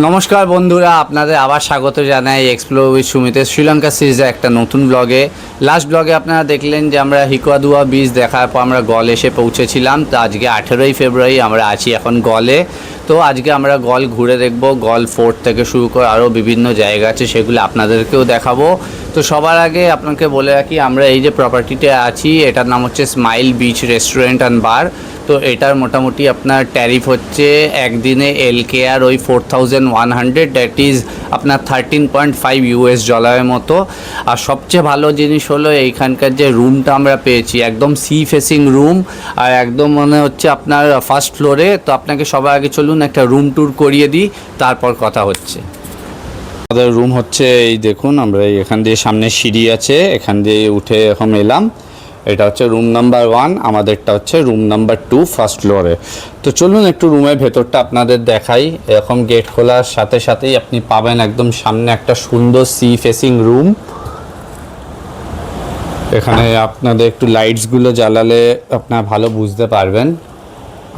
নমস্কার বন্ধুরা, আপনাদের আবার স্বাগত জানাই এক্সপ্লোর উইথ সুমিতের শ্রীলঙ্কা সিরিজে একটা নতুন ব্লগে। লাস্ট ব্লগে আপনারা দেখলেন যে আমরা হিকুয়াদুয়া বিচ দেখার পর আমরা গল এসে পৌঁছেছিলাম। তো আজকে 18ই ফেব্রুয়ারি আমরা আছি এখন গলে। তো আজকে আমরা গল ঘুরে দেখব, গল ফোর্ট থেকে শুরু করে আরও বিভিন্ন জায়গা আছে, সেগুলো আপনাদেরকেও দেখাবো। তো সবার আগে আপনাকে বলে রাখি, আমরা এই যে প্রপার্টিতে আছি এটার নাম হচ্ছে smile beach restaurant and bar. তো এটার মোটামুটি আপনার ট্যারিফ হচ্ছে একদিনে LKR ওই 4100, দ্যাট ইজ আপনার $13.5 মতো। আর সবচেয়ে ভালো জিনিস হলো এইখানকার যে রুমটা আমরা পেয়েছি, একদম সি ফেসিং রুম, আর একদম মনে হচ্ছে আপনার ফার্স্ট ফ্লোরে। তো আপনাকে সবার আগে চলুন একটা রুম ট্যুর করিয়ে দিই, তারপর কথা হচ্ছে। আমাদের রুম হচ্ছে এই দেখুন, আমরা এখান দিয়ে সামনে সিঁড়ি আছে, এখান দিয়ে উঠে এখন এলাম। এটা হচ্ছে রুম নাম্বার 1, আমাদেরটা হচ্ছে রুম নাম্বার 2 ফার্স্ট ফ্লোরে। তো চলুন একটু রুমের ভেতরটা আপনাদের দেখাই। এরকম গেট খোলার সাথে সাথেই আপনি পাবেন একদম সামনে একটা সুন্দর সি ফেসিং রুম। এখানে আপনাদের একটু লাইটসগুলো জ্বালালে আপনারা ভালো বুঝতে পারবেন।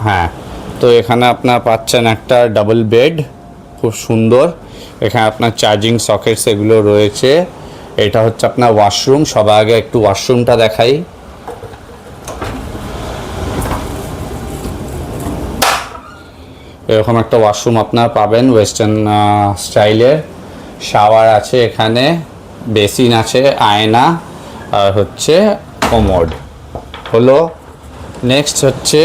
হ্যাঁ, তো এখানে আপনারা পাচ্ছেন একটা ডাবল বেড, খুব সুন্দর। এখানে আপনার চার্জিং সকেটস এগুলো রয়েছে। এটা হচ্ছে আপনার ওয়াশরুম। সবার আগে একটু ওয়াশরুমটা দেখাই। এরকম একটা ওয়াশরুম আপনারা পাবেন ওয়েস্টার্ন স্টাইলের। শাওয়ার আছে এখানে, বেসিন আছে, আয়না, আর হচ্ছে কমোড হলো। নেক্সট হচ্ছে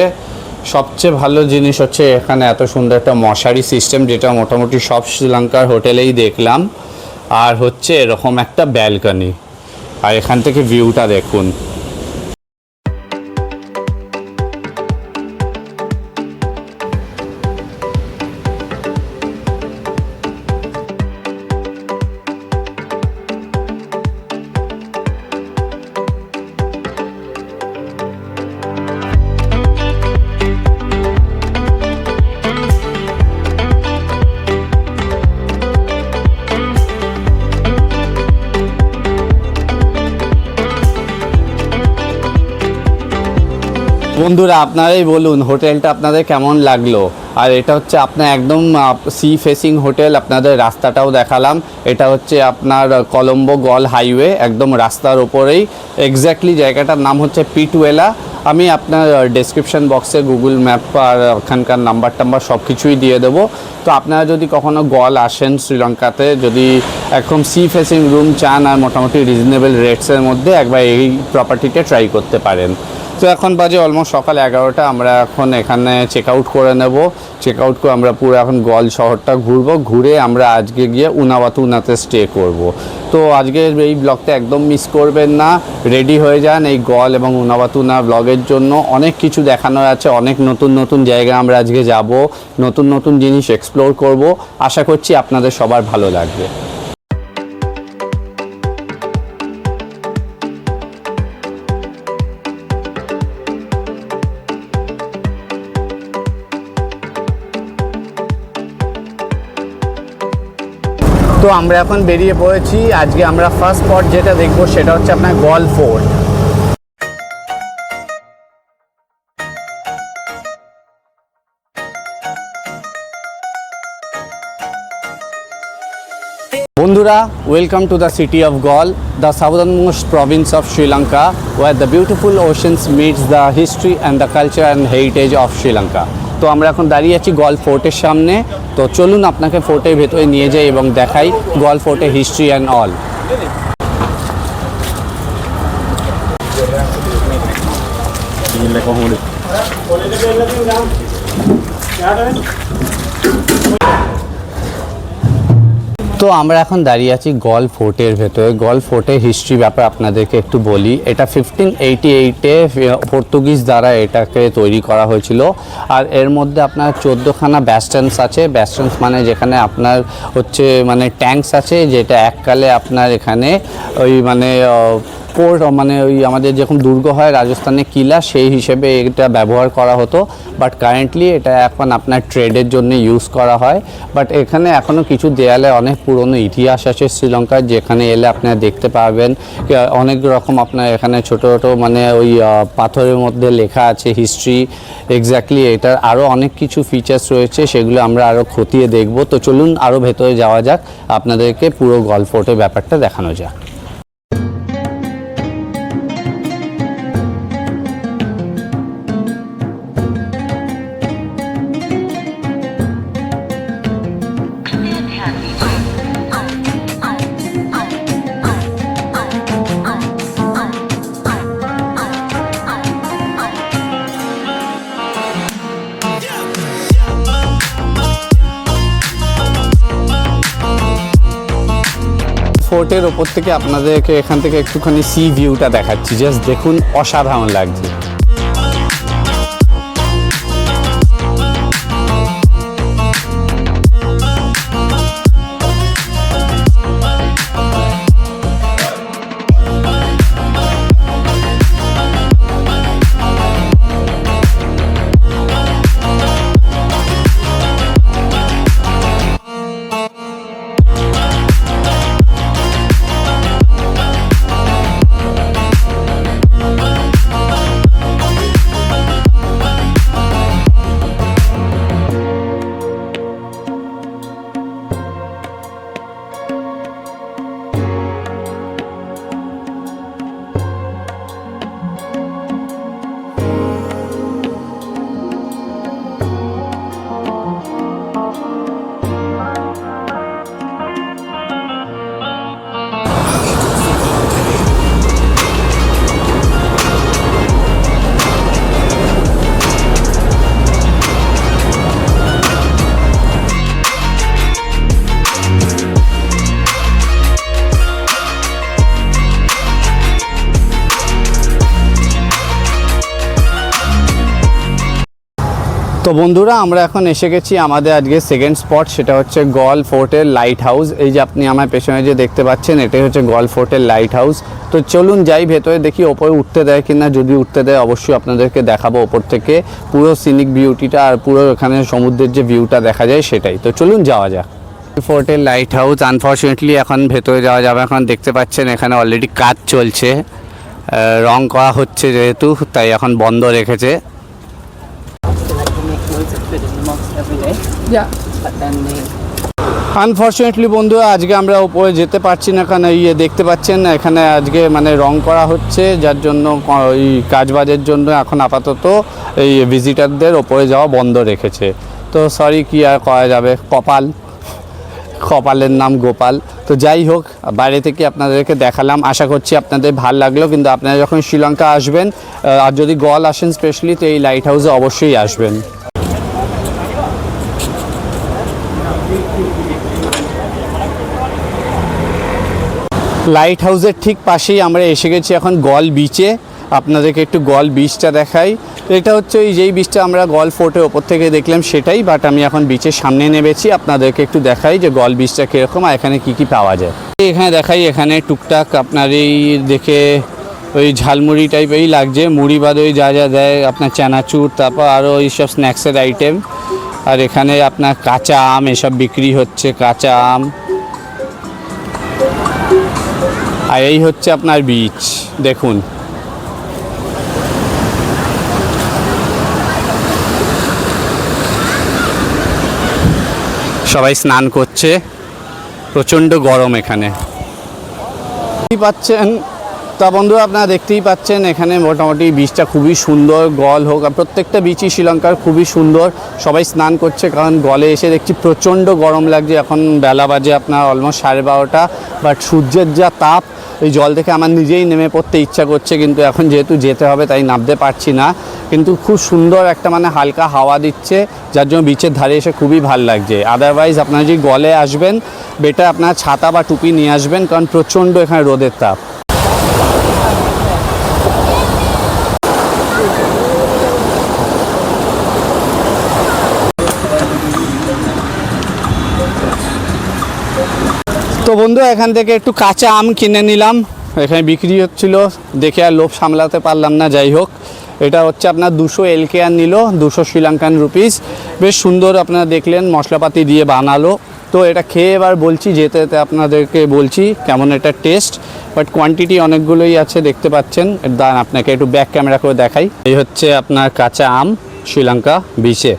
সবচেয়ে ভালো জিনিস হচ্ছে এখানে এত সুন্দর একটা মশারি সিস্টেম, যেটা মোটামুটি সব শ্রীলঙ্কার হোটেলেই দেখলাম। আর হচ্ছে এরকম একটা ব্যালকনি, আর এখান থেকে ভিউটা দেখুন। বন্ধুরা আপনারাই বলুন হোটেলটা আপনাদের কেমন লাগলো। আর এটা হচ্ছে আপনার একদম সি ফেসিং হোটেল, আপনাদের রাস্তাটাও দেখালাম। এটা হচ্ছে আপনার কলম্বো গল হাইওয়ে, একদম রাস্তার ওপরেই। এক্স্যাক্টলি জায়গাটার নাম হচ্ছে পিটুয়েলা। আমি আপনার ডেসক্রিপশন বক্সে গুগল ম্যাপ আর ওখানকার নাম্বার টাম্বার সব কিছুই দিয়ে দেবো। তো আপনারা যদি কখনও গল আসেন শ্রীলঙ্কাতে, যদি একদম সি ফেসিং রুম চান আর মোটামুটি রিজনেবল রেটসের মধ্যে, একবার এই প্রপার্টিতে ট্রাই করতে পারেন। তো এখন বাজে অলমোস্ট সকাল 11টা। আমরা এখন এখানে চেক আউট করে নেব। চেক আউট করে আমরা পুরো এখন গল শহরটা ঘুরবো। ঘুরে আমরা আজকে গিয়ে উনাওয়াতুনাতে স্টে করব। তো আজকের এই ব্লগটা একদম মিস করবেন না, রেডি হয়ে যান এই গল এবং উনাওয়াতুনা ব্লগের জন্য। অনেক কিছু দেখানোর আছে, অনেক নতুন নতুন জায়গা আমরা আজকে যাব, নতুন নতুন জিনিস এক্সপ্লোর করব। আশা করছি আপনাদের সবার ভালো লাগবে। তো আমরা এখন বেরিয়ে পড়েছি। আজকে আমরা ফার্স্ট স্পট যেটা দেখবো সেটা হচ্ছে আপনার গল ফোর্ট। বন্ধুরা, welcome to the city of Galle, the southernmost province of Sri Lanka, where the beautiful oceans meets the history and the culture and heritage of Sri Lanka. তো আমরা এখন দাঁড়িয়ে আছি গল ফোর্টের সামনে। তো চলুন আপনাকে ফোর্টের ভেতরে নিয়ে যাই এবং দেখাই গল ফোর্টের হিস্ট্রি অ্যান্ড অল। তো আমরা এখন দাঁড়িয়ে আছি গল ফোর্টের ভেতরে। গল ফোর্টের হিস্ট্রি ব্যাপারে আপনাদেরকে একটু বলি। এটা 1588-এ পর্তুগিজ দ্বারা এটাকে তৈরি করা হয়েছিল। আর এর মধ্যে আপনার 14খানা ব্যাস্টনস আছে। ব্যাস্টনস মানে যেখানে আপনার হচ্ছে মানে ট্যাঙ্কস আছে, যেটা এককালে আপনার এখানে ওই মানে ফোর্ট, মানে ওই আমাদের যেরকম দুর্গ হয় রাজস্থানের কিলা, সেই হিসেবে এটা ব্যবহার করা হতো। বাট কারেন্টলি এটা এখন আপনার ট্রেডের জন্য ইউজ করা হয়। বাট এখানে এখনও কিছু দেয়ালে অনেক পুরনো ইতিহাস আছে শ্রীলঙ্কার, যেখানে এলে আপনারা দেখতে পাবেন অনেক রকম আপনার এখানে ছোটো ছোটো মানে ওই পাথরের মধ্যে লেখা আছে হিস্ট্রি। এক্স্যাক্টলি এটার আরও অনেক কিছু ফিচার্স রয়েছে, সেগুলো আমরা আরও খতিয়ে দেখব। তো চলুন আরও ভেতরে যাওয়া যাক, আপনাদেরকে পুরো গল ফোর্টের ব্যাপারটা দেখানো যাক। ফোর্টের ওপর থেকে আপনাদেরকে এখান থেকে একটুখানি সি ভিউটা দেখাচ্ছি, জাস্ট দেখুন অসাধারণ লাগছে। তো বন্ধুরা, আমরা এখন এসে গেছি আমাদের আজকে সেকেন্ড স্পট, সেটা হচ্ছে গল ফোর্টের লাইট হাউস। এই যে আপনি আমার পেছনে যে দেখতে পাচ্ছেন, এটাই হচ্ছে গল ফোর্টের লাইট হাউস। তো চলুন যাই ভেতরে, দেখি ওপরে উঠতে দেয় কিনা। যদি উঠতে দেয় অবশ্যই আপনাদেরকে দেখাবো ওপর থেকে পুরো সিনিক বিউটিটা, আর পুরো এখানে সমুদ্রের যে ভিউটা দেখা যায় সেটাই। তো চলুন যাওয়া যাক ফোর্টের লাইট হাউস। আনফর্চুনেটলি এখন ভেতরে যাওয়া যাবে। এখন দেখতে পাচ্ছেন এখানে অলরেডি কাজ চলছে, রং করা হচ্ছে যেহেতু, তাই এখন বন্ধ রেখেছে। আনফর্চুনেটলি বন্ধুরা, আজকে আমরা উপরে যেতে পারছি না, কারণ দেখতে পাচ্ছেন এখানে আজকে মানে রং করা হচ্ছে, যার জন্য ওই কাজবাজের জন্য এখন আপাতত এই ভিজিটারদের ওপরে যাওয়া বন্ধ রেখেছে। তো সরি, কি আর করা যাবে, কপালের নাম গোপাল। তো যাই হোক, বাইরে থেকে আপনাদেরকে দেখালাম, আশা করছি আপনাদের ভালো লাগলো। কিন্তু আপনারা যখন শ্রীলঙ্কা আসবেন, আর যদি গল আসেন স্পেশালি, তো এই লাইট হাউসে অবশ্যই আসবেন। লাইট হাউসের ঠিক পাশেই আমরা এসে গেছি এখন গল বিচে। আপনাদেরকে একটু গল বিচটা দেখাই। এটা হচ্ছে ওই যেই বিচটা আমরা গল ফোর্টের ওপর থেকে দেখলাম সেটাই, বাট আমি এখন বিচের সামনে নেমেছি। আপনাদেরকে একটু দেখাই যে গল বিচটা কীরকম আর এখানে কী কী পাওয়া যায়। এখানে দেখাই, এখানে টুকটাক আপনার এই দেখে ওই ঝালমুড়ি টাইপেরই লাগছে, মুড়ি বাদ ওই যা যা দেয় আপনার চানাচুর, তারপর আরও এইসব স্ন্যাক্সের আইটেম। আর এখানে আপনার কাঁচা আম এসব বিক্রি হচ্ছে, কাঁচা আম। আর এই হচ্ছে আপনার বিচ, দেখুন সবাই স্নান করছে, প্রচণ্ড গরম এখানে পাচ্ছেন। তা বন্ধুরা, আপনারা দেখতেই পাচ্ছেন এখানে মোটামুটি বিচটা খুবই সুন্দর। গল হোক আর প্রত্যেকটা বিচই শ্রীলঙ্কার খুবই সুন্দর। সবাই স্নান করছে, কারণ গলে এসে দেখছি প্রচণ্ড গরম লাগছে। এখন বেলা বাজে আপনার অলমোস্ট 12:30, বাট সূর্যের যা তাপ, এই জল থেকে আমার নিজেই নেমে পড়তে ইচ্ছা করছে, কিন্তু এখন যেহেতু যেতে হবে তাই নামতে পারছি না। কিন্তু খুব সুন্দর একটা মানে হালকা হাওয়া দিচ্ছে, যার জন্য বিচের ধারে এসে খুবই ভালো লাগছে। আদারওয়াইজ আপনারা যদি গলে আসবেন, বেটার আপনার ছাতা বা টুপি নিয়ে আসবেন, কারণ প্রচণ্ড এখানে রোদের তাপ। তো বন্ধু, এখান থেকে একটু কাঁচা আম কিনে নিলাম, এখানে বিক্রি হচ্ছিল, দেখে আর লোভ সামলাতে পারলাম না। যাই হোক, এটা হচ্ছে আপনার 200 LKR নিল, 200 শ্রীলঙ্কান রুপিস। বেশ সুন্দর, আপনারা দেখলেন মশলাপাতি দিয়ে বানালো। তো এটা খেয়ে এবার বলছি, যেতে যেতে আপনাদেরকে বলছি কেমন এটা টেস্ট। বাট কোয়ান্টিটি অনেকগুলোই আছে, দেখতে পাচ্ছেন। দাঁড়ান আপনাকে একটু ব্যাক ক্যামেরা করে দেখাই। এই হচ্ছে আপনার কাঁচা আম শ্রীলঙ্কা বিচে।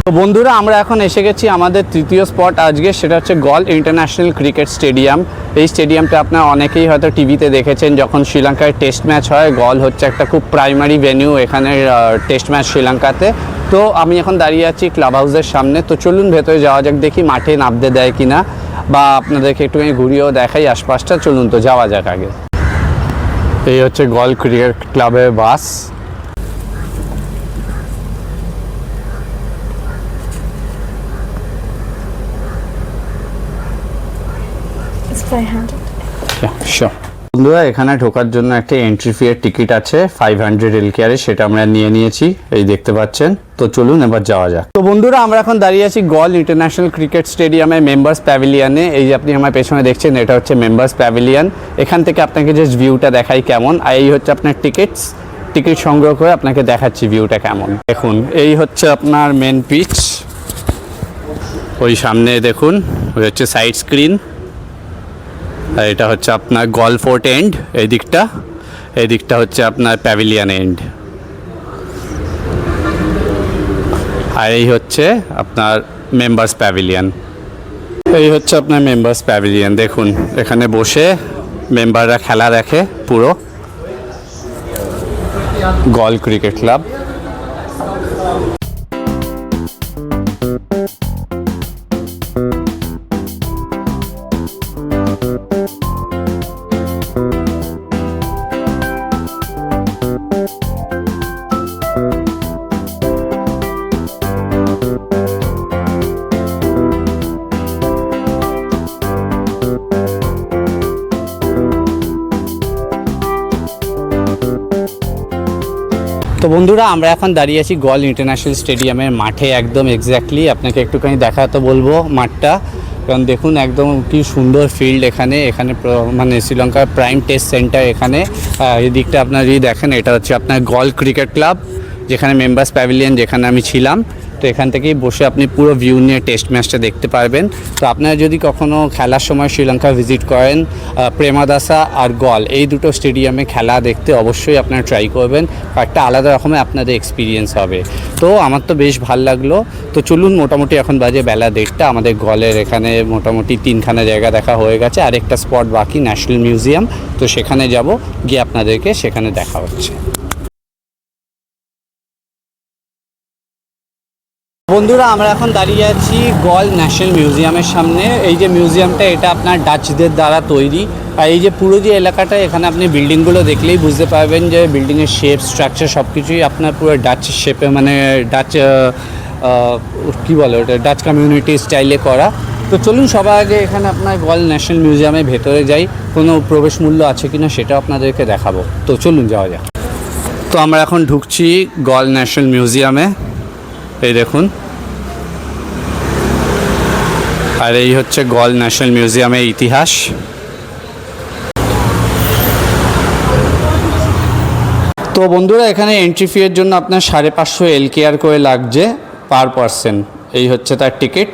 তো বন্ধুরা, আমরা এখন এসে গেছি আমাদের তৃতীয় স্পট আজকে, সেটা হচ্ছে গল ইন্টারন্যাশনাল ক্রিকেট স্টেডিয়াম। এই স্টেডিয়ামটা আপনারা অনেকেই হয়তো টিভিতে দেখেছেন, যখন শ্রীলঙ্কায় টেস্ট ম্যাচ হয়। গল হচ্ছে একটা খুব প্রাইমারি ভেন্যু এখানে টেস্ট ম্যাচ শ্রীলঙ্কাতে। তো আমি এখন দাঁড়িয়ে আছি ক্লাব হাউসের সামনে। তো চলুন ভেতরে যাওয়া যাক, দেখি মাঠে নামতে দেয় কিনা, বা আপনাদেরকে একটুখানি ঘুরিয়েও দেখাই আশপাশটা। চলুন তো যাওয়া যাক আগে। এই হচ্ছে গল ক্রিকেট ক্লাবের বাস। বন্ধুরা, এখানে ঢোকার জন্য একটা এন্ট্রি ফি এর টিকিট আছে 500 LKR, সেটা আমরা নিয়ে নিয়েছি, এই দেখতে পাচ্ছেন। তো চলুন এবার যাওয়া যাক। তো বন্ধুরা, আমরা এখন দাঁড়িয়ে আছি গল ইন্টারন্যাশনাল ক্রিকেট স্টেডিয়ামে মেম্বার্স প্যাভিলিয়নে। এই যে আপনি আমার পেছনে দেখছেন, এটা হচ্ছে মেম্বার্স প্যাভিলিয়ন। এখান থেকে আপনাকে জাস্ট ভিউটা দেখাই কেমন। আর এই হচ্ছে আপনার টিকিট সংগ্রহ করে আপনাকে দেখাচ্ছি ভিউটা কেমন। দেখুন, এই হচ্ছে আপনার মেন পিচ। ওই সামনে দেখুন, ওই হচ্ছে সাইড স্ক্রিন। আর এটা হচ্ছে আপনার গল ফোর্ট এন্ড, এই দিকটা হচ্ছে আপনার প্যাভিলিয়ন এন্ড। আর এই হচ্ছে আপনার মেম্বার্স প্যাভিলিয়ন। এই হচ্ছে আপনার মেম্বার্স প্যাভিলিয়ন। দেখুন, এখানে বসে মেম্বাররা খেলা দেখে পুরো গল ক্রিকেট ক্লাব। তো বন্ধুরা, আমরা এখন দাঁড়িয়ে আছি গল ইন্টারন্যাশনাল স্টেডিয়ামের মাঠে, একদম এক্স্যাক্টলি। আপনাকে একটুখানি দেখাতে বলবো মাঠটা, কারণ দেখুন একদম কি সুন্দর ফিল্ড এখানে। মানে শ্রীলঙ্কার প্রাইম টেস্ট সেন্টার এখানে। এই দিকটা আপনার যদি দেখেন, এটা হচ্ছে আপনার গল ক্রিকেট ক্লাব, যেখানে মেম্বার্স প্যাভিলিয়ন, যেখানে আমি ছিলাম। তো এখান থেকেই বসে আপনি পুরো ভিউ নিয়ে টেস্ট ম্যাচটা দেখতে পারবেন। তো আপনারা যদি কখনও খেলার সময় শ্রীলঙ্কা ভিজিট করেন, প্রেমাদাসা আর গল এই দুটো স্টেডিয়ামে খেলা দেখতে অবশ্যই আপনারা ট্রাই করবেন। একটা আলাদা রকমের আপনাদের এক্সপিরিয়েন্স হবে। তো আমার তো বেশ ভাল লাগলো। তো চলুন, মোটামুটি এখন বাজে বেলা 1:30, আমাদের গলের এখানে মোটামুটি 3খানা জায়গা দেখা হয়ে গেছে। আরেকটা স্পট বাকি, ন্যাশনাল মিউজিয়াম। তো সেখানে যাব, গিয়ে আপনাদেরকে সেখানে দেখা হচ্ছে। বন্ধুরা, আমরা এখন দাঁড়িয়ে আছি গল ন্যাশনাল মিউজিয়ামের সামনে। এই যে মিউজিয়ামটা, এটা আপনার ডাচদের দ্বারা তৈরি। আর এই যে পুরো যে এলাকাটা, এখানে আপনি বিল্ডিংগুলো দেখলেই বুঝতে পারবেন যে বিল্ডিংয়ের শেপ, স্ট্রাকচার সব কিছুই আপনার পুরো ডাচ শেপে, মানে ডাচ কী বলে ওটা, ডাচ কমিউনিটি স্টাইলে করা। তো চলুন সবার আগে এখানে আপনার গল ন্যাশনাল মিউজিয়ামের ভেতরে যাই, কোনো প্রবেশ মূল্য আছে কিনা সেটাও আপনাদেরকে দেখাবো। তো চলুন যাওয়া যাক। তো আমরা এখন ঢুকছি গল ন্যাশনাল মিউজিয়ামে। এই দেখুন, আর এই হচ্ছে গল ন্যাশনাল মিউজিয়ামের ইতিহাস। তো বন্ধুরা, এখানে এন্ট্রি ফি এর জন্য আপনার 550 LKR করে লাগছে পার পারসন। এই হচ্ছে তার টিকিট।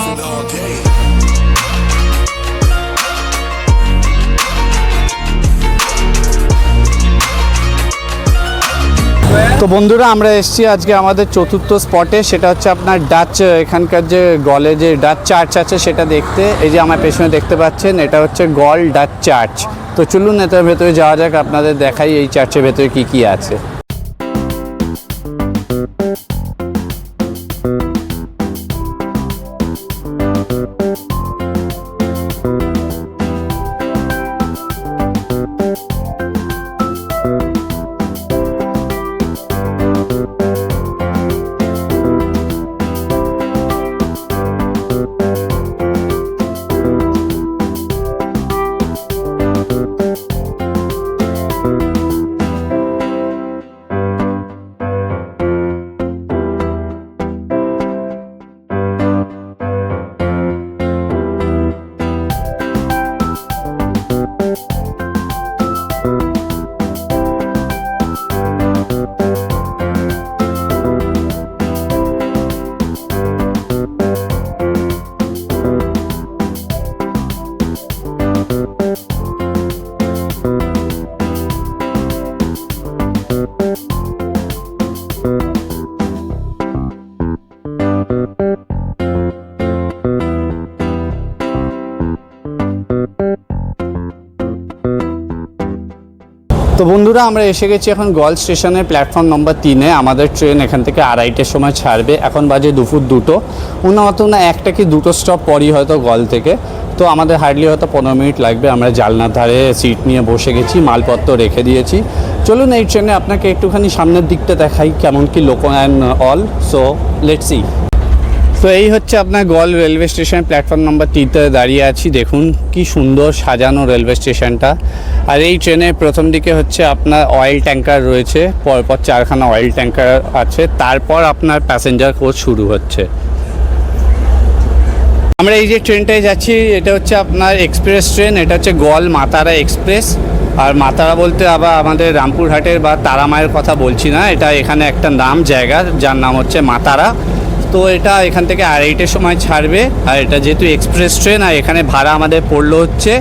hustling all day. তো বন্ধুরা আমরা এসেছি আজকে আমাদের চতুর্থ স্পটে, সেটা হচ্ছে আপনার ডাচ, এখানকার যে গলে যে ডাচ চার্চ আছে সেটা দেখতে। এই যে আমার পেছনে দেখতে পাচ্ছেন এটা হচ্ছে গল ডাচ চার্চ। তো চলুন এটার ভেতরে যাওয়া যাক, আপনাদের দেখাই এই চার্চের ভেতরে কি কি আছে। তো বন্ধুরা আমরা এসে গেছি এখন গল স্টেশনের প্ল্যাটফর্ম নম্বর 3-এ। আমাদের ট্রেন এখান থেকে 2:30-টের সময় ছাড়বে। এখন বাজে দুপুর 2টো, উন্নত না একটা কি দুটো স্টপ পরই হয়তো গল থেকে। তো আমাদের হার্ডলি হয়তো 15 মিনিট লাগবে। আমরা জানলার ধারে সিট নিয়ে বসে গেছি, মালপত্র রেখে দিয়েছি। চলুন এই ট্রেনে আপনাকে একটুখানি সামনের দিকটা দেখাই কেমন কি লোক and all. So let's see. তো এই হচ্ছে আপনার গল রেলওয়ে স্টেশন, প্ল্যাটফর্ম নম্বর 3-তে দাঁড়িয়ে আছি। দেখুন কি সুন্দর সাজানো রেলওয়ে স্টেশনটা। আর এই ট্রেনের প্রথম দিকে হচ্ছে আপনার অয়েল ট্যাঙ্কার রয়েছে, পরপর 4খানা অয়েল ট্যাঙ্কার আছে, তারপর আপনার প্যাসেঞ্জার কোচ শুরু হচ্ছে। আমরা এই যে ট্রেনটায় যাচ্ছি এটা হচ্ছে আপনার এক্সপ্রেস ট্রেন, এটা হচ্ছে গল মাতারা এক্সপ্রেস। আর মাতারা বলতে আবার আমাদের রামপুরহাটের বা তারামায়ের কথা বলছি না, এটা এখানে একটা নাম জায়গা যার নাম হচ্ছে মাতারা। তো এটা এখান থেকে 2:30-টের সময় ছাড়বে। আর এটা যেহেতু এক্সপ্রেস ট্রেন, আর এখানে ভাড়া আমাদের পড়লো হচ্ছে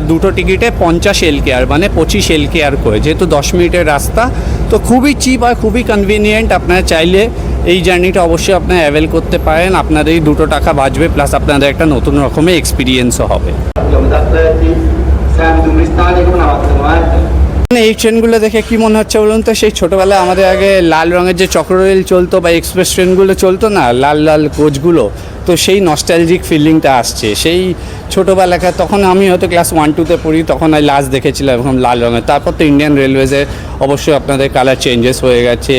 দুটো টিকিটে 50 LKR, মানে 25 LKR করে, যেহেতু 10 মিনিটের রাস্তা। তো খুবই চিপ আর খুবই কনভিনিয়েন্ট। আপনারা চাইলে এই জার্নিটা অবশ্যই আপনারা অ্যাভেল করতে পারেন। আপনাদের এই 2 টাকা বাঁচবে, প্লাস আপনাদের একটা নতুন রকমের এক্সপিরিয়েন্সও হবে। এই ট্রেনগুলো দেখে কি মনে হচ্ছে বলুন তো, সেই ছোটোবেলায় আমাদের আগে লাল রঙের যে চক্র রেল চলতো বা এক্সপ্রেস ট্রেনগুলো চলতো না, লাল লাল কোচগুলো। তো সেই নস্টালজিক ফিলিংটা আসছে সেই ছোটোবেলাকার। তখন আমি হয়তো ক্লাস 1-2-তে পড়ি, তখন আমি লাস্ট দেখেছিলাম এরকম লাল রঙের। তারপর তো ইন্ডিয়ান রেলওয়েজে অবশ্যই আপনাদের কালার চেঞ্জেস হয়ে গেছে,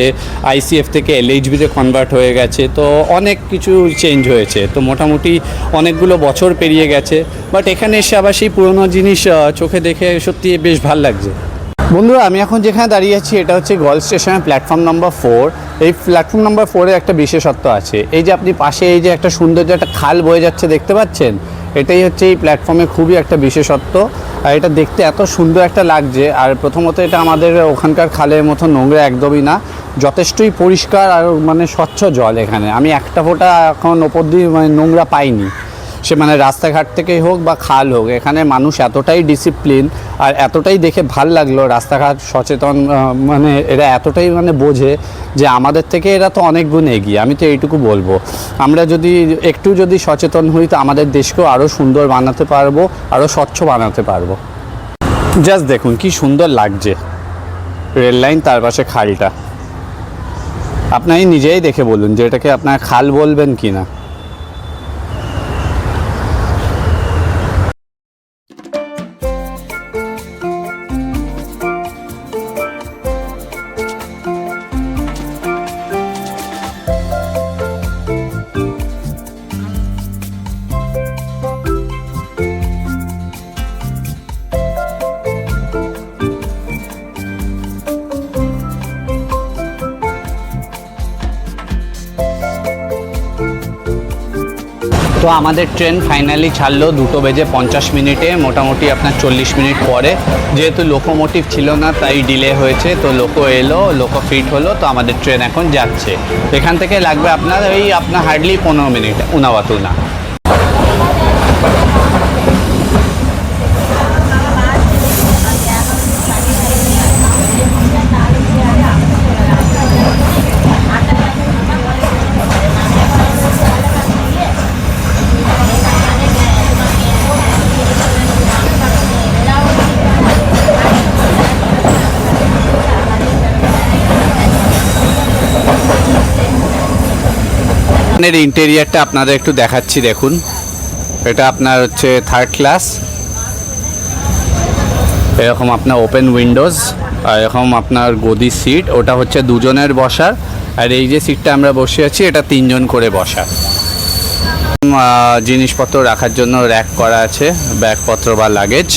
ICF থেকে LHBতে কনভার্ট হয়ে গেছে, তো অনেক কিছু চেঞ্জ হয়েছে। তো মোটামুটি অনেকগুলো বছর পেরিয়ে গেছে, বাট এখানে এসে আবার সেই পুরোনো জিনিস চোখে দেখে সত্যি বেশ ভালো লাগছে। বন্ধুরা আমি এখন যেখানে দাঁড়িয়ে আছি এটা হচ্ছে গল স্টেশনের প্ল্যাটফর্ম নম্বর 4। এই প্ল্যাটফর্ম নম্বর 4-এ একটা বিশেষত্ব আছে। এই যে আপনি পাশে এই যে একটা সুন্দর যে একটা খাল বয়ে যাচ্ছে দেখতে পাচ্ছেন, এটাই হচ্ছে এই প্ল্যাটফর্মে খুবই একটা বিশেষত্ব। আর এটা দেখতে এত সুন্দর একটা লাগছে। আর প্রথমত এটা আমাদের ওখানকার খালের মতো নোংরা একদমই না, যথেষ্টই পরিষ্কার আর মানে স্বচ্ছ জল। এখানে আমি একটা ফোঁটা এখন ওপর দিয়ে মানে নোংরা পাইনি, সে মানে রাস্তাঘাট থেকেই হোক বা খাল হোক। এখানে মানুষ এতটাই ডিসিপ্লিন আর এতটাই দেখে ভাল লাগলো, রাস্তাঘাট সচেতন, মানে এরা এতটাই মানে বোঝে যে আমাদের থেকে এরা তো অনেক গুণ এগিয়ে। আমি তো এইটুকু বলবো, আমরা একটু যদি সচেতন হই তো আমাদের দেশকেও আরও সুন্দর বানাতে পারবো, আরও স্বচ্ছ বানাতে পারবো। জাস্ট দেখুন কি সুন্দর লাগছে রেল লাইন, তার পাশে খালটা। আপনারই নিজেই দেখে বলুন যে এটাকে আপনার খাল বলবেন কি না। তো আমাদের ট্রেন ফাইনালি ছাড়লো 2:50 মোটামুটি আপনার 40 মিনিট পরে। যেহেতু লোকোমোটিভ ছিল না তাই ডিলে হয়েছে, তো লোকো এলো, লোকো ফিট হলো। তো আমাদের ট্রেন এখন যাচ্ছে। এখান থেকে লাগবে আপনার হার্ডলি 15 মিনিট উনাওয়াতুনা। ইন্টেরিয়ারটা আপনাদের একটু দেখাচ্ছি, দেখুন এটা আপনার হচ্ছে 3rd ক্লাস। এরকম আপনার ওপেন উইন্ডোজ, আর এরকম আপনার গদি সিট, ওটা হচ্ছে দুজনের বসার, আর এই যে সিটটা আমরা বসে আছি এটা 3 জন করে বসার। জিনিসপত্র রাখার জন্য র্যাক করা আছে, ব্যাগপত্র বা লাগেজ।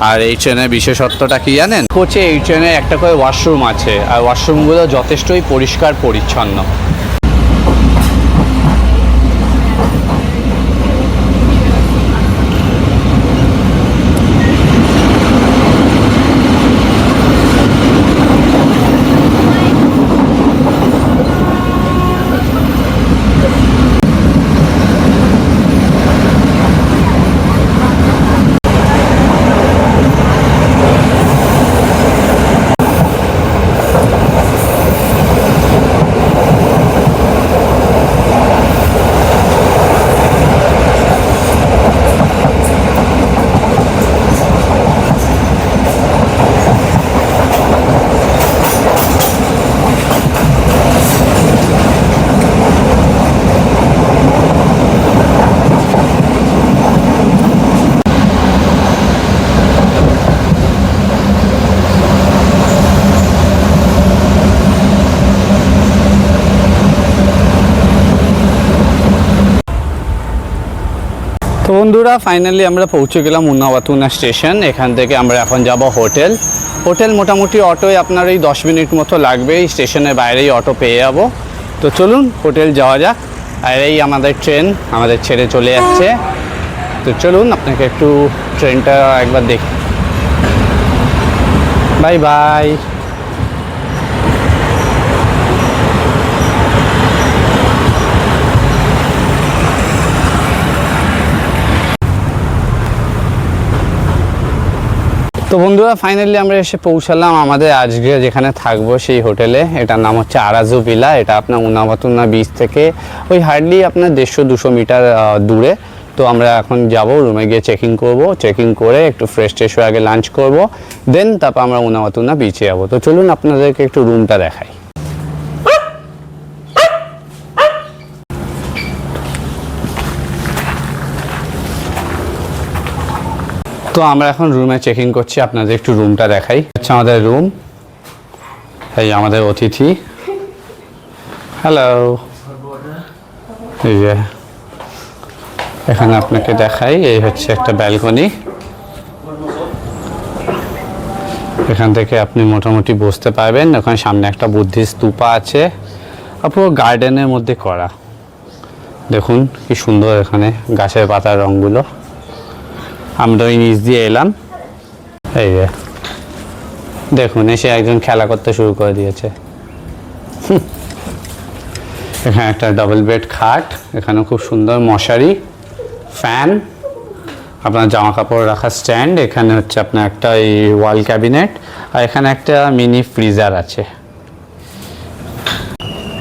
আর এই ট্রেনের বিশেষত্বটা কি জানেন? হচ্ছে এই ট্রেনে একটা করে ওয়াশরুম আছে, আর ওয়াশরুমগুলো যথেষ্টই পরিষ্কার পরিচ্ছন্ন। তো বন্ধুরা, ফাইনালি আমরা পৌঁছে গেলাম উনাওয়াতুনা স্টেশন। এখান থেকে আমরা এখন যাব হোটেল। হোটেল মোটামুটি অটোয় আপনার এই 10 মিনিট মতো লাগবে, এই স্টেশনের বাইরেই অটো পেয়ে যাব। তো চলুন হোটেল যাওয়া যাক। আর এই আমাদের ট্রেন আমাদের ছেড়ে চলে যাচ্ছে। তো চলুন আপনাকে একটু ট্রেনটা একবার দেখি। Bye bye. তো বন্ধুরা, ফাইনালি আমরা এসে পৌঁছালাম আমাদের আজকে যেখানে থাকবো সেই হোটেলে। এটার নাম হচ্ছে আরাজু ভিলা। এটা আপনার উনাওয়াতুনা বিচ থেকে ওই হার্ডলি আপনার 150-200 মিটার দূরে। তো আমরা এখন যাব, রুমে গিয়ে চেকিং করব। চেকিং করে একটু ফ্রেশ ট্রেশ হয়ে আগে লাঞ্চ করব, দেন তারপর আমরা উনাওয়াতুনা বিচে যাবো। তো চলুন আপনাদেরকে একটু রুমটা দেখাই। তো আমরা এখন রুমে চেকিং করছি, আপনাদের একটু রুমটা দেখাই। আচ্ছা, আমাদের রুম, এই আমাদের অতিথি। হ্যালো। এই যে এখানে আপনাকে দেখাই, এই হচ্ছে একটা ব্যালকনি। এখান থেকে আপনি মোটামুটি বসতে পারবেন। ওখানে সামনে একটা বুদ্ধিস্ট স্তূপা আছে, আর পুরো গার্ডেনের মধ্যে করা। দেখুন কি সুন্দর এখানে গাছের পাতার রঙগুলো। আমরা ওই নিচ দিয়ে এলাম, এই যে দেখুন এসে একজন খেলা করতে শুরু করে দিয়েছে। এখানে একটা ডাবল বেড খাট, এখানে খুব সুন্দর মশারি, ফ্যান, আপনার জামা কাপড় রাখার স্ট্যান্ড, এখানে হচ্ছে আপনার একটা এই ওয়াল ক্যাবিনেট, আর এখানে একটা মিনি ফ্রিজার আছে।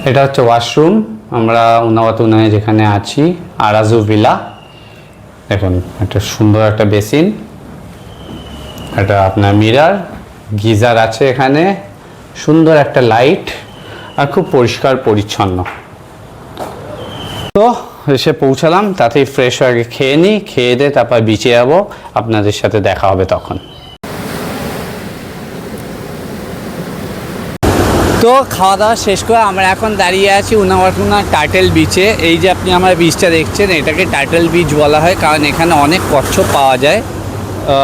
এটা হচ্ছে ওয়াশরুম আমরা উনাওয়াতুনায় যেখানে আছি, আরাজু ভিলা। দেখুন একটা সুন্দর একটা বেসিন, এটা আপনার মিরার, গিজার আছে এখানে, সুন্দর একটা লাইট, আর খুব পরিষ্কার পরিচ্ছন্ন। তো এসে পৌঁছালাম, তাতেই ফ্রেশ হয়ে আগে খেয়ে নিই, খেয়ে দিয়ে তারপর বিচে যাবো। আপনাদের সাথে দেখা হবে তখন। তো খাওয়া দাওয়া শেষ করে আমরা এখন দাঁড়িয়ে আছি উনাওয়াতুনা টার্টেল বিচে। এই যে আপনি আমার বিচটা দেখছেন, এটাকে টার্টেল বিচ বলা হয়, কারণ এখানে অনেক কচ্ছপ পাওয়া যায়।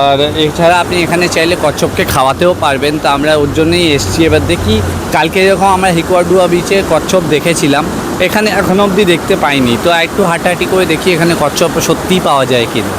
আর এছাড়া আপনি এখানে চাইলে কচ্ছপকে খাওয়াতেও পারবেন। তো আমরা ওর জন্যই এসেছি। এবার দেখি, কালকে যখন আমরা হিকুয়াডুয়া বিচে কচ্ছপ দেখেছিলাম, এখানে এখনো অবধি দেখতে পাইনি। তো একটু হাঁটাহাঁটি করে দেখি এখানে কচ্ছপ সত্যিই পাওয়া যায় কিনা।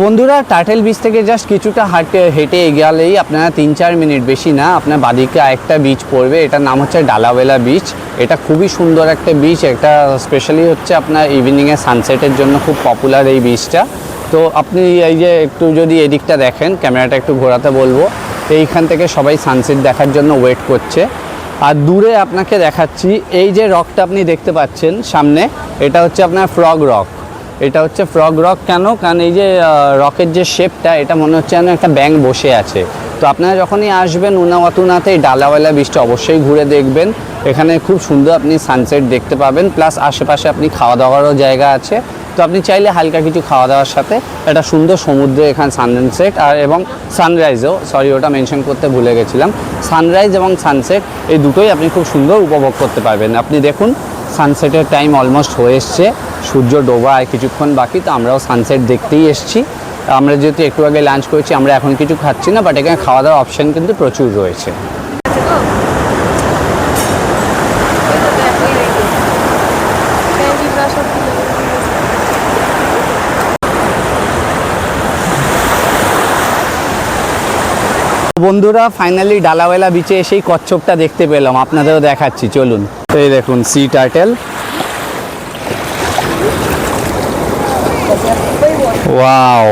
বন্ধুরা টার্টেল বিচ থেকে জাস্ট কিছুটা হেঁটে গেলেই আপনারা 3-4 মিনিট, বেশি না, আপনার বাদিকে আরেকটা বিচ পড়বে। এটার নাম হচ্ছে ডালাওয়েলা বিচ। এটা খুবই সুন্দর একটা বিচ। এটা স্পেশালি হচ্ছে আপনার ইভিনিংয়ে সানসেটের জন্য খুব পপুলার এই বিচটা। তো আপনি এই যে একটু যদি এদিকটা দেখেন, ক্যামেরাটা একটু ঘোরাতে বলবো, এইখান থেকে সবাই সানসেট দেখার জন্য ওয়েট করছে। আর দূরে আপনাকে দেখাচ্ছি এই যে রকটা আপনি দেখতে পাচ্ছেন সামনে, এটা হচ্ছে আপনার ফ্রগ রক। এটা হচ্ছে ফ্রগ রক কেন? কারণ এই যে রকের যে শেপটা, এটা মনে হচ্ছে যেন একটা ব্যাঙ বসে আছে। তো আপনারা যখনই আসবেন উনাওয়াতুনাতে এই ডালাওয়ালা বিচটা অবশ্যই ঘুরে দেখবেন। এখানে খুব সুন্দর আপনি সানসেট দেখতে পাবেন, প্লাস আশেপাশে আপনি খাওয়া দাওয়ারও জায়গা আছে। তো আপনি চাইলে হালকা কিছু খাওয়া দাওয়ার সাথে একটা সুন্দর সমুদ্রে এখানে সানসেট আর এবং সানরাইজও, সরি ওটা মেনশন করতে ভুলে গেছিলাম, সানরাইজ এবং সানসেট এই দুটোই আপনি খুব সুন্দর উপভোগ করতে পারবেন। আপনি দেখুন সানসেটের টাইম অলমোস্ট হয়ে এসছে, সূর্য ডোবা আর কিছুক্ষণ বাকি। তো আমরাও সানসেট দেখতেই এসেছি। আমরা যেহেতু একটু আগে লাঞ্চ করেছি, আমরা এখন কিছু খাচ্ছি না, বাট এখানে খাওয়া দাওয়ার অপশান কিন্তু প্রচুর রয়েছে। বন্ধুরা ফাইনালি ডালাওয়েলা বিচে এসেই কচ্ছপটা দেখতে পেলাম, আপনাদেরও দেখাচ্ছি, চলুন। তো এই দেখুন সি টার্টেল, ওয়াও,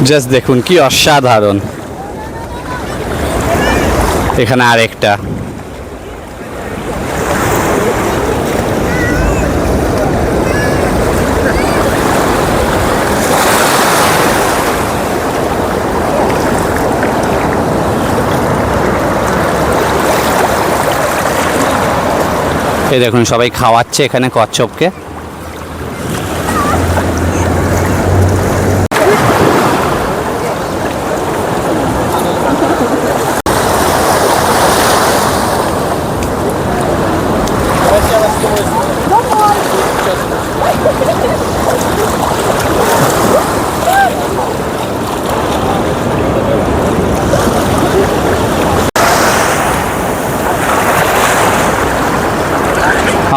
জাস্ট দেখুন কি অসাধারণ। এখানে আরেকটা, এই দেখুন সবাই খাওয়াচ্ছে এখানে কচ্ছপকে।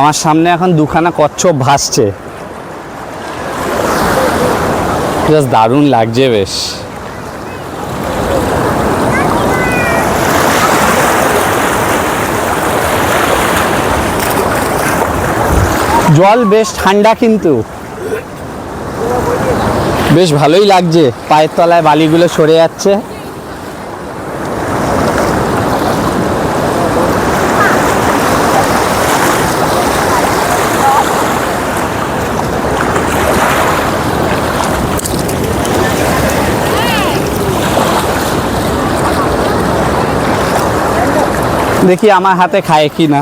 আমার সামনে এখন দুখানা কচ্ছপ ভাসছে, জাস্ট দারুণ লাগছে বেশ। জল বেশ ঠান্ডা, কিন্তু বেশ ভালোই লাগছে, পায়ের তলায় বালিগুলো সরে যাচ্ছে। দেখি আমার হাতে খায় কি না।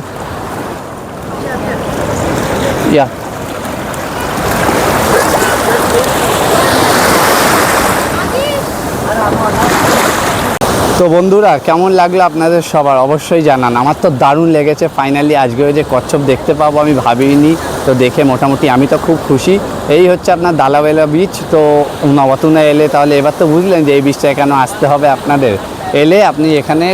ইয়া তো বন্ধুরা কেমন লাগলো আপনাদের সবার অবশ্যই জানান। আমার তো দারুণ লেগেছে। ফাইনালি আজকে ওই যে কচ্ছপ দেখতে পাবো আমি ভাবিনি, তো দেখে মোটামুটি আমি তো খুব খুশি। এই হচ্ছে আপনার ডালাওয়েলা বিচ। তো উনাওয়াতুনা এলে তাহলে এবার তো বুঝলেন যে এই বিচটায় কেন আসতে হবে আপনাদের। এলে আপনি এখানে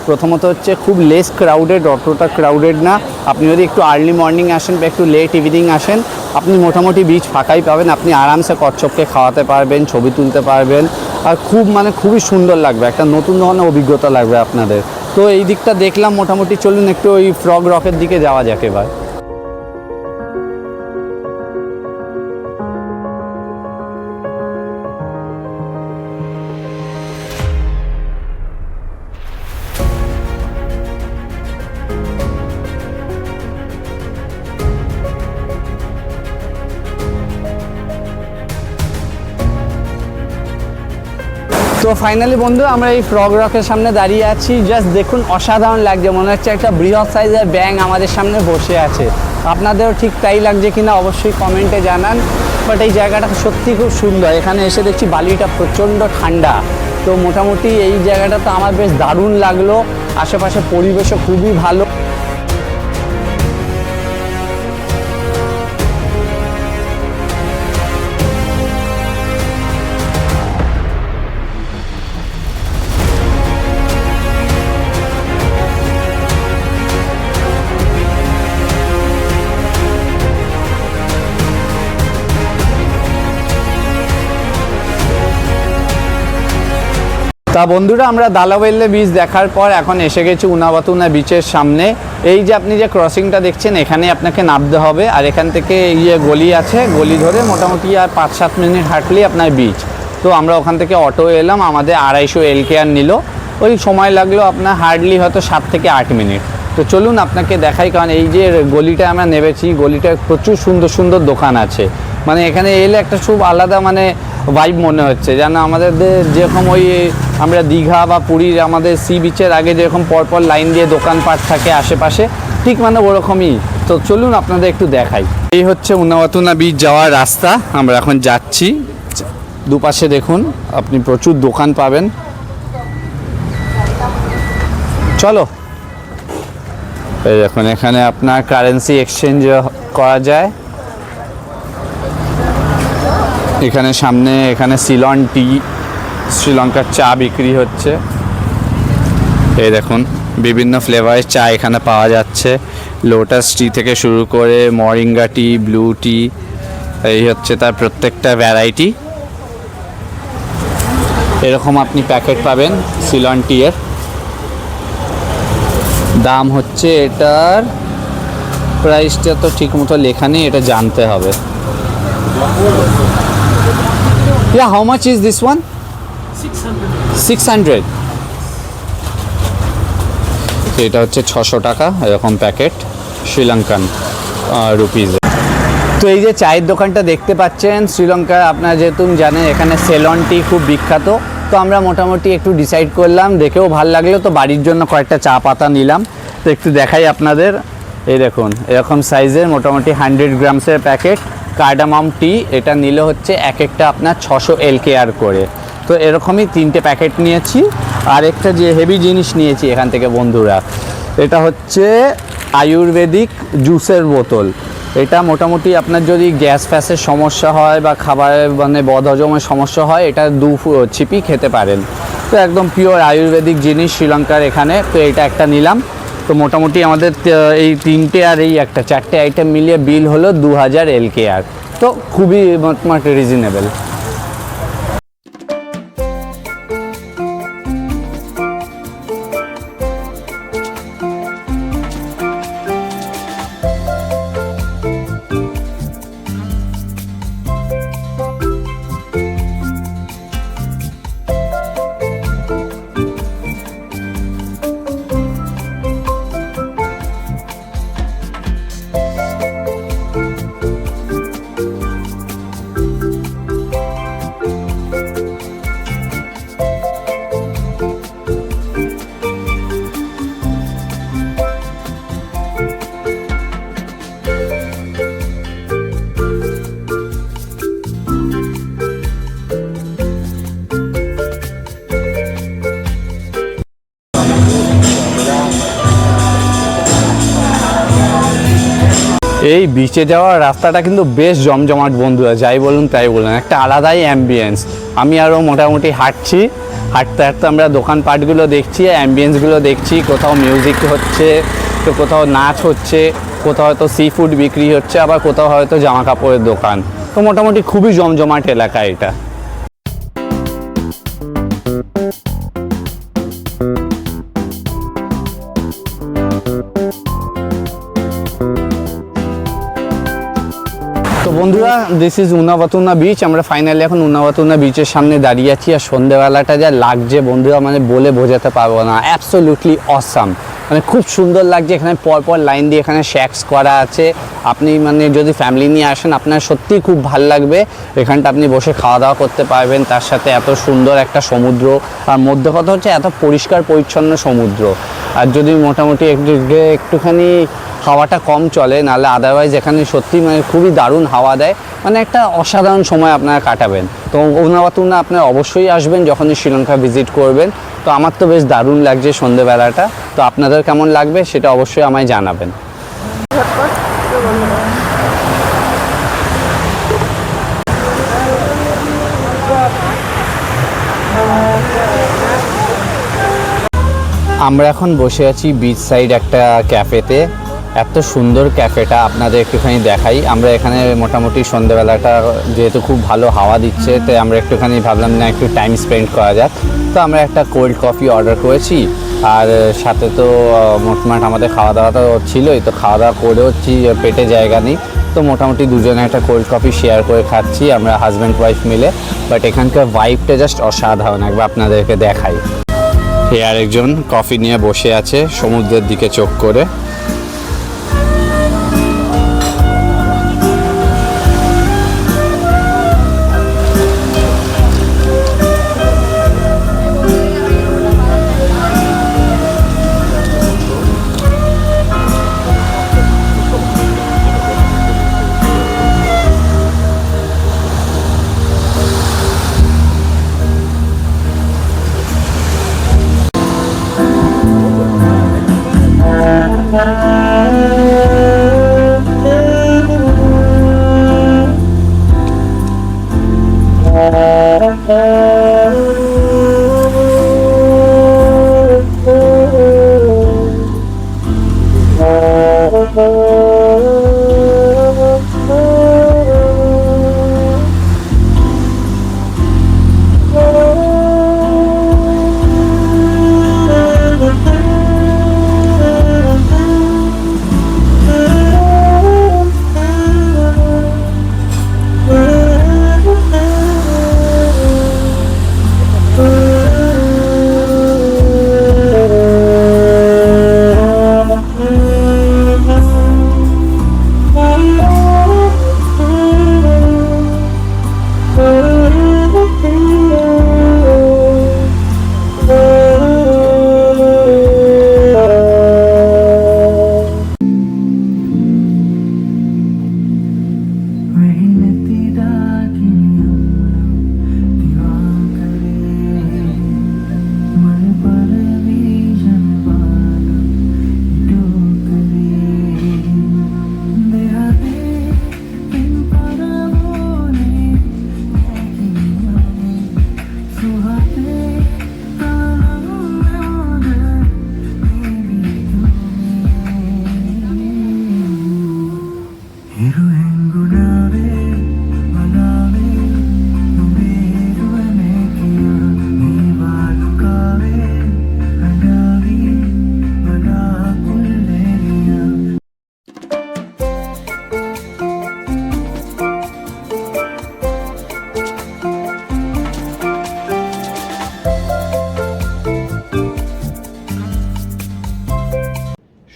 প্রথমত হচ্ছে খুব লেস ক্রাউডেড, অতটা ক্রাউডেড না। আপনি যদি একটু আর্লি মর্নিং আসেন বা একটু লেট ইভিনিং আসেন, আপনি মোটামুটি বিচ ফাঁকাই পাবেন। আপনি আরামসে কচ্ছপকে খাওয়াতে পারবেন, ছবি তুলতে পারবেন, আর খুবই সুন্দর লাগবে, একটা নতুন ধরনের অভিজ্ঞতা লাগবে আপনাদের। তো এই দিকটা দেখলাম মোটামুটি, চলুন একটু ওই ফ্রগ রকের দিকে যাওয়া যাক এবার। তো ফাইনালি বন্ধু আমরা এই ফ্রগ রকের সামনে দাঁড়িয়ে আছি। জাস্ট দেখুন অসাধারণ লাগছে, মনে হচ্ছে একটা বৃহৎ সাইজের ব্যাঙ আমাদের সামনে বসে আছে। আপনাদেরও ঠিক তাই লাগছে কিনা অবশ্যই কমেন্টে জানান। বাট এই জায়গাটা সত্যি খুব সুন্দর। এখানে এসে দেখছি বালিটা প্রচণ্ড ঠান্ডা। তো মোটামুটি এই জায়গাটা তো আমার বেশ দারুণ লাগলো। আশেপাশে পরিবেশও খুবই ভালো। তা বন্ধুরা, আমরা দালাওয়েল্লে বিচ দেখার পর এখন এসে গেছি উনাবাতুনা বিচের সামনে। এই যে আপনি যে ক্রসিংটা দেখছেন, এখানে আপনাকে নামতে হবে, আর এখান থেকে গলি আছে, গলি ধরে মোটামুটি আর 5-7 মিনিট হাঁটলেই আপনার বিচ। তো আমরা ওখান থেকে অটো এলাম, আমাদের 250 LKR নিল, ওই সময় লাগলো আপনার হার্ডলি হয়তো 7 থেকে 8 মিনিট। তো চলুন আপনাকে দেখাই, কারণ এই যে গলিটা আমরা নেমেছি, গলিটা প্রচুর সুন্দর সুন্দর দোকান আছে। মানে এখানে এলে একটা খুব আলাদা মানে ভাইব মনে হচ্ছে, যেন আমাদের যেরকম ওই আমরা দীঘা বা পুরীর আমাদের সি বিচের আগে যেরকম পরপর লাইন দিয়ে দোকানপাট থাকে আশেপাশে, ঠিক মানে ওরকমই। তো চলুন আপনাদের একটু দেখাই। এই হচ্ছে উনাবাতুনা বিচ যাওয়ার রাস্তা, আমরা এখন যাচ্ছি। দুপাশে দেখুন আপনি প্রচুর দোকান পাবেন। চলো, এই দেখুন এখানে আপনার কারেন্সি এক্সচেঞ্জ করা যায়। এখানে সামনে এখানে সিলন টি, শ্রীলঙ্কার চা বিক্রি হচ্ছে। এই দেখুন বিভিন্ন ফ্লেভারের চা এখানে পাওয়া যাচ্ছে, লোটাস টি থেকে শুরু করে মরিঙ্গা টি, ব্লু টি, এই হচ্ছে তার প্রত্যেকটা ভ্যারাইটি। এরকম আপনি প্যাকেট পাবেন সিলন টি এর। দাম হচ্ছে, এটার প্রাইসটা তো ঠিক মতো লেখা নেই, এটা জানতে হবে। Yeah, how much is this one? 600. এটা হচ্ছে 600 টাকা এরকম প্যাকেট, শ্রীলঙ্কান রুপিজ। তো এই যে চায়ের দোকানটা দেখতে পাচ্ছেন, শ্রীলঙ্কার আপনারা যেহেতু জানেন এখানে সেলন টি খুব বিখ্যাত। তো আমরা মোটামুটি একটু ডিসাইড করলাম, দেখেও ভাল লাগলো, তো বাড়ির জন্য কয়েকটা চা পাতা নিলাম। তো একটু দেখাই আপনাদের, এই দেখুন এরকম সাইজের মোটামুটি 100 গ্রামসের প্যাকেট কার্ডামাম টি। এটা নিলে হচ্ছে এক একটা আপনার 600 LKR করে। তো এরকমই 3টে প্যাকেট নিয়েছি। আর একটা যে হেভি জিনিস নিয়েছি এখান থেকে বন্ধুরা, এটা হচ্ছে আয়ুর্বেদিক জুসের বোতল। এটা মোটামুটি আপনার যদি গ্যাস ফ্যাসের সমস্যা হয় বা খাবারের মানে বদহজমের সমস্যা হয়, এটা 2 ছিপি খেতে পারেন। তো একদম পিওর আয়ুর্বেদিক জিনিস শ্রীলঙ্কার এখানে। তো এটা একটা নিলাম। তো মোটামুটি আমাদের এই 3টে আর এই একটা 4টে আইটেম মিলিয়ে বিল হলো 2000 LKR। তো খুবই মোটামুটি রিজনেবল। এই বিচে যাওয়ার রাস্তাটা কিন্তু বেশ জমজমাট বন্ধুরা, যাই বলুন তাই বলুন, একটা আলাদাই অ্যাম্বিয়েন্স। আমি আরও মোটামুটি হাঁটতে হাঁটতে আমরা দোকানপাটগুলো দেখছি, অ্যাম্বিয়েন্সগুলো দেখছি। কোথাও মিউজিক হচ্ছে, তো কোথাও নাচ হচ্ছে, কোথাও হয়তো সি ফুড বিক্রি হচ্ছে, আবার কোথাও হয়তো জামা কাপড়ের দোকান। তো মোটামুটি খুবই জমজমাট এলাকা এটা। তো বন্ধুরা, দিস ইজ উনাবাতুনা বিচ। আমরা ফাইনালি এখন উনাবাতুনা বিচের সামনে দাঁড়িয়ে আছি। আর সন্ধ্যেবেলাটা যা লাগছে বন্ধুরা, মানে বলে বোঝাতে পারবো না, অ্যাবসোলিউটলি অসাম। মানে খুব সুন্দর লাগছে। এখানে পরপর লাইন দিয়ে এখানে শ্যাক্স করা আছে। আপনি মানে যদি ফ্যামিলি নিয়ে আসেন, আপনার সত্যিই খুব ভালো লাগবে। এখানটা আপনি বসে খাওয়া দাওয়া করতে পারবেন, তার সাথে এত সুন্দর একটা সমুদ্র। আর মধ্যে কথা হচ্ছে এত পরিষ্কার পরিচ্ছন্ন সমুদ্র। আর যদি মোটামুটি একটুখানি হাওয়াটা কম চলে, নাহলে আদারওয়াইজ এখানে সত্যি মানে খুবই দারুণ হাওয়া দেয়। মানে একটা অসাধারণ সময় আপনারা কাটাবেন। তো উনাবাতুনা আপনারা অবশ্যই আসবেন যখনই শ্রীলঙ্কা ভিজিট করবেন। তো আমার তো বেশ দারুণ লাগছে সন্ধ্যেবেলাটা। তো আপনাদের কেমন লাগবে সেটা অবশ্যই আমায় জানাবেন। আমরা এখন বসে আছি বিচ সাইড একটা ক্যাফেতে। এত সুন্দর ক্যাফেটা আপনাদের একটুখানি দেখাই। আমরা এখানে মোটামুটি সন্ধ্যেবেলাটা যেহেতু খুব ভালো হাওয়া দিচ্ছে, তাই আমরা একটুখানি ভাবলাম না একটু টাইম স্পেন্ড করা যাক। তো আমরা একটা কোল্ড কফি অর্ডার করেছি, আর সাথে তো মোটমাট আমাদের খাওয়া দাওয়া তো ছিলই, তো খাওয়া দাওয়া করেও পেটে জায়গা নেই, তো মোটামুটি দুজনে একটা কোল্ড কফি শেয়ার করে খাচ্ছি আমরা হাজব্যান্ড ওয়াইফ মিলে। বাট এখানকার ভাইবটা জাস্ট অসাধারণ, একবার আপনাদেরকে দেখাই। সে আরেকজন কফি নিয়ে বসে আছে সমুদ্রের দিকে চোখ করে।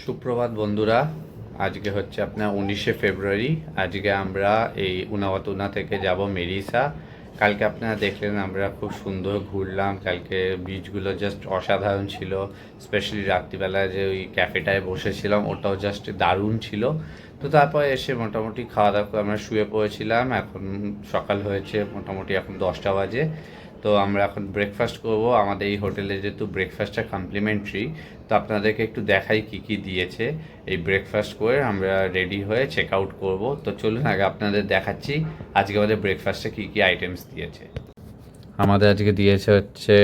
সুপ্রভাত বন্ধুরা, আজকে হচ্ছে আপনার 19শে ফেব্রুয়ারি। আজকে আমরা এই উনাওয়াতুনা থেকে যাব মেরিসা। কালকে আপনারা দেখলেন আমরা খুব সুন্দর ঘুরলাম, কালকে বিচগুলো জাস্ট অসাধারণ ছিল। স্পেশালি রাত্রিবেলায় যে ওই ক্যাফেটায় বসেছিলাম ওটাও জাস্ট দারুণ ছিল। তো তারপর এসে মোটামুটি খাওয়া দাওয়া করে আমরা শুয়ে পড়েছিলাম। এখন সকাল হয়েছে, মোটামুটি এখন 10টা বাজে। তো আমরা এখন ব্রেকফাস্ট করব। আমাদের এই হোটেলে যেহেতু ব্রেকফাস্টটা কমপ্লিমেন্টারি, তো আপনাদেরকে একটু দেখাই কি কি দিয়েছে। এই ব্রেকফাস্ট করে আমরা রেডি হয়ে চেক আউট করবো। তো চলুন আগে আপনাদের দেখাচ্ছি আজকে আমাদের ব্রেকফাস্টে কি কি আইটেমস দিয়েছে। আমাদের আজকে দিয়েছে হচ্ছে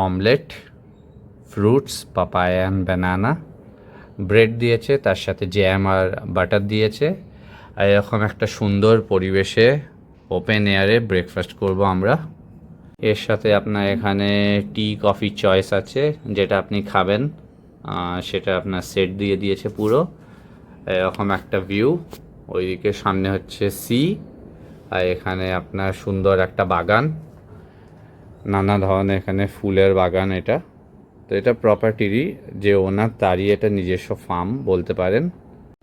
omelette, fruits, papaya and banana, bread দিয়েছে, তার সাথে জ্যাম আর বাটার দিয়েছে। আর এরকম একটা সুন্দর পরিবেশে ওপেন এয়ারে ব্রেকফাস্ট করব আমরা। এর সাথে আপনার এখানে টি কফি চয়েস আছে, যেটা আপনি খাবেন সেটা আপনার সেট দিয়ে দিয়েছে পুরো। এরকম একটা ভিউ, ওইদিকে সামনে হচ্ছে সি, আর এখানে আপনার সুন্দর একটা বাগান, নানা ধরনের এখানে ফুলের বাগান। এটা তো এটা প্রপার্টিরই যে ওনার, তারই এটা নিজস্ব ফার্ম বলতে পারেন।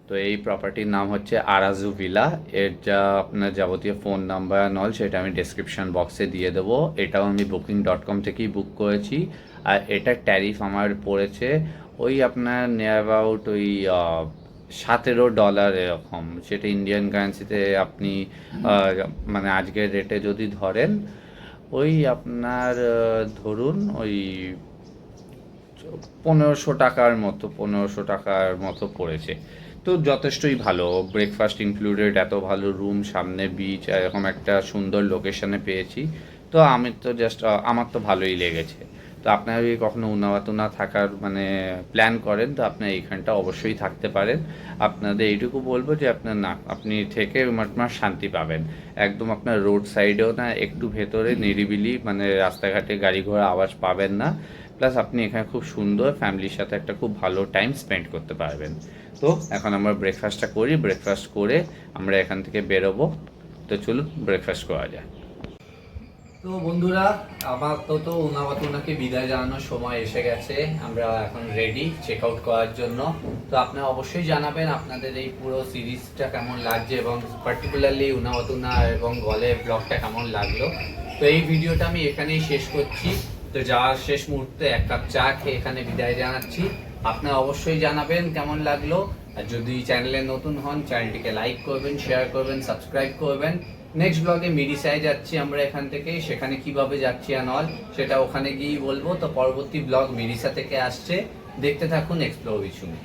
তো এই প্রপার্টির নাম হচ্ছে আরাজু ভিলা। এর যা আপনার যাবতীয় ফোন নাম্বার নল সেটা আমি ডেসক্রিপশন বক্সে দিয়ে দেবো। এটাও আমি booking.com থেকেই বুক করেছি। আর এটার ট্যারিফ আমার পড়েছে ওই আপনার নিয়ার অ্যাবাউট ওই $17 এরকম। সেটা ইন্ডিয়ান কারেন্সিতে আপনি মানে আজকের রেটে যদি ধরেন ওই আপনার ধরুন ওই 1500 টাকার মতো পড়েছে। তো যথেষ্টই ভালো, ব্রেকফাস্ট ইনক্লুডেড, এত ভালো রুম, সামনে বিচ, এরকম একটা সুন্দর লোকেশনে পেয়েছি। তো আমি তো জাস্ট আমার তো ভালোই লেগেছে। তো আপনারা যদি কখনো উনাওয়াতুনা থাকার মানে প্ল্যান করেন তো আপনার এইখানটা অবশ্যই থাকতে পারেন। আপনাদের এইটুকু বলবো যে আপনার না আপনি থেকে আপনার শান্তি পাবেন। একদম আপনার রোড সাইডেও না, একটু ভেতরে নিরিবিলি, মানে রাস্তাঘাটে গাড়ি ঘোড়া আওয়াজ পাবেন না। প্লাস আপনি এখানে খুব সুন্দর ফ্যামিলির সাথে একটা খুব ভালো টাইম স্পেন্ড করতে পারবেন। তো এখন আমরা ব্রেকফাস্টটা করি, ব্রেকফাস্ট করে আমরা এখান থেকে বেরোবো। তো চলুন ব্রেকফাস্ট করা যায়। তো বন্ধুরা, আমার তো উনাকে বিদায় জানানোর সময় এসে গেছে। আমরা এখন রেডি চেক আউট করার জন্য। তো আপনারা অবশ্যই জানাবেন আপনাদের এই পুরো সিরিজটা কেমন লাগছে এবং পার্টিকুলারলি উনাওয়াতুনা এবং গলে ব্লগটা কেমন লাগলো। তো এই ভিডিওটা আমি এখানেই শেষ করছি। তো যাওয়ার শেষ মুহূর্তে এক কাপ চা খেয়ে এখানে বিদায় জানাচ্ছি। আপনারা অবশ্যই জানাবেন কেমন লাগলো। আর যদি চ্যানেলে নতুন হন চ্যানেলটিকে লাইক করবেন, শেয়ার করবেন, সাবস্ক্রাইব করবেন। নেক্সট ব্লগে মিরিসায় যাচ্ছি আমরা এখান থেকে, সেখানে কিভাবে যাচ্ছি আর অল সেটা ওখানে গিয়েই বলবো। তো পরবর্তী ব্লগ মিরিসা থেকে আসছে, দেখতে থাকুন এক্সপ্লোর উইথ সুমি।